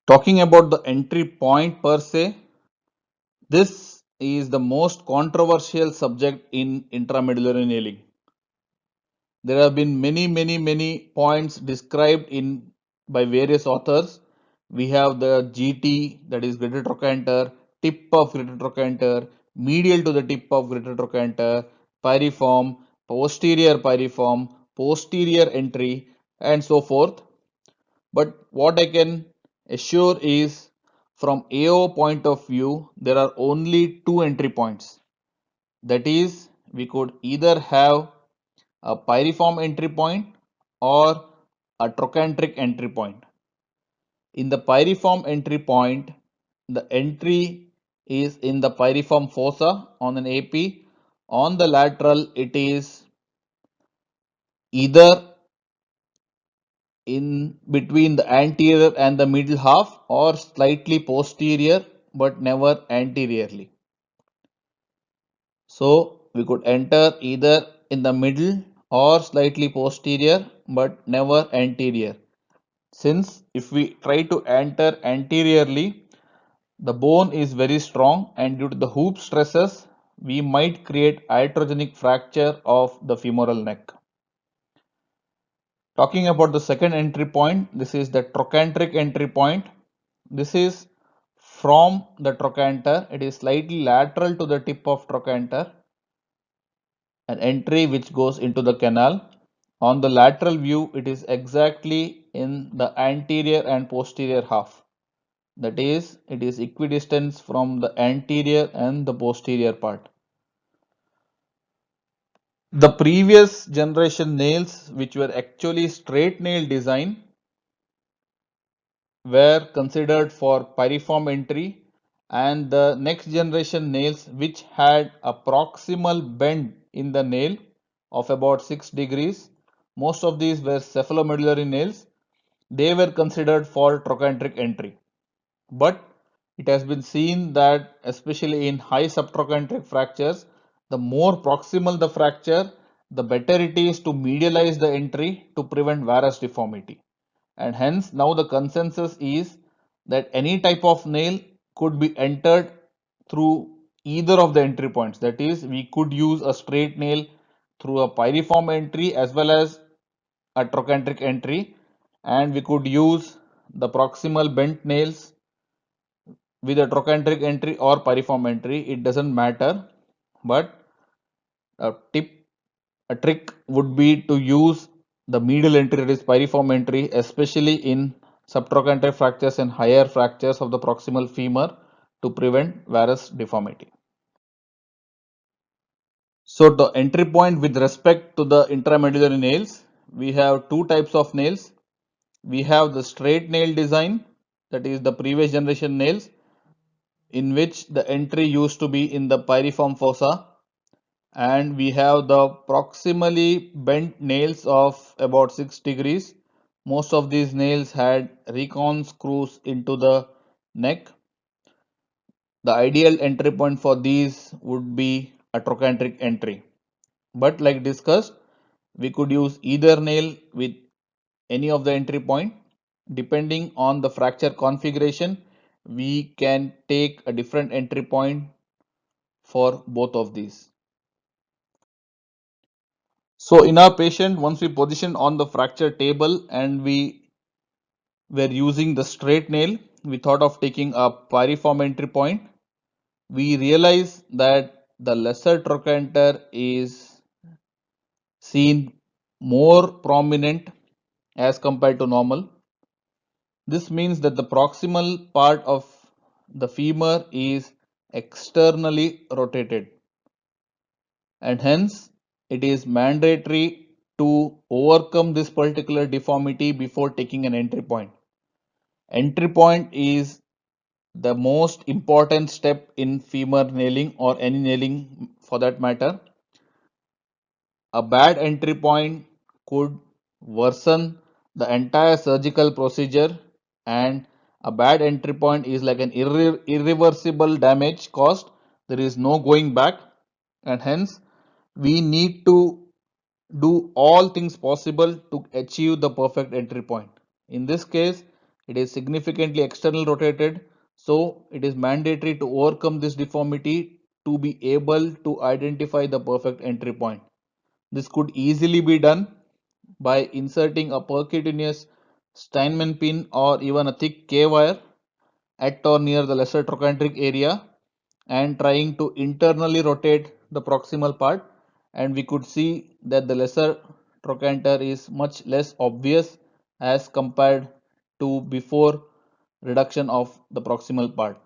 Talking about the entry point per se, this is the most controversial subject in intramedullary nailing. There have been many points described in by various authors. We have the GT, that is greater trochanter, tip of greater trochanter, medial to the tip of greater trochanter, piriform, posterior piriform, posterior entry, and so forth. But what I can assure is from AO point of view, there are only two entry points. That is, we could either have a piriform entry point or a trochanteric entry point. In the piriform entry point, the entry is in the piriform fossa on an AP. On the lateral, it is either in between the anterior and the middle half or slightly posterior but never anteriorly. So we could enter either in the middle or slightly posterior but never anterior. Since if we try to enter anteriorly, the bone is very strong and due to the hoop stresses, we might create iatrogenic fracture of the femoral neck. Talking about the second entry point, this is the trochanteric entry point. This is from the trochanter. It is slightly lateral to the tip of trochanter, an entry which goes into the canal. On the lateral view, it is exactly in the anterior and posterior half. That is, it is equidistant from the anterior and the posterior part. The previous generation nails, which were actually straight nail design, were considered for piriform entry, and the next generation nails which had a proximal bend in the nail of about 6 degrees, most of these were cephalomedullary nails, they were considered for trochanteric entry. But it has been seen that especially in high subtrochanteric fractures, the more proximal the fracture, the better it is to medialize the entry to prevent varus deformity. And hence now the consensus is that any type of nail could be entered through either of the entry points. That is, we could use a straight nail through a piriform entry as well as a trochanteric entry, and we could use the proximal bent nails with a trochanteric entry or piriform entry. It doesn't matter, but a tip, a trick would be to use the medial entry, that is piriform entry, especially in subtrochanteric fractures and higher fractures of the proximal femur to prevent varus deformity. So the entry point with respect to the intramedullary nails, we have two types of nails. We have the straight nail design, that is the previous generation nails, in which the entry used to be in the piriform fossa, and we have the proximally bent nails of about 6 degrees. Most of these nails had recon screws into the neck. The ideal entry point for these would be a trochanteric entry. But like discussed, we could use either nail with any of the entry point. Depending on the fracture configuration, we can take a different entry point for both of these. So in our patient, once we position on the fracture table and we were using the straight nail, we thought of taking a piriform entry point. We realize that the lesser trochanter is seen more prominent as compared to normal. This means that the proximal part of the femur is externally rotated, and hence it is mandatory to overcome this particular deformity before taking an entry point. Entry point is the most important step in femur nailing or any nailing for that matter. A bad entry point could worsen the entire surgical procedure, and a bad entry point is like an irreversible damage caused. There is no going back, and hence we need to do all things possible to achieve the perfect entry point. In this case, It is significantly external rotated, so it is mandatory to overcome this deformity to be able to identify the perfect entry point. This could easily be done by inserting a percutaneous Steinmann pin or even a thick K wire at or near the lesser trochanteric area and trying to internally rotate the proximal part, and we could see that the lesser trochanter is much less obvious as compared to before reduction of the proximal part.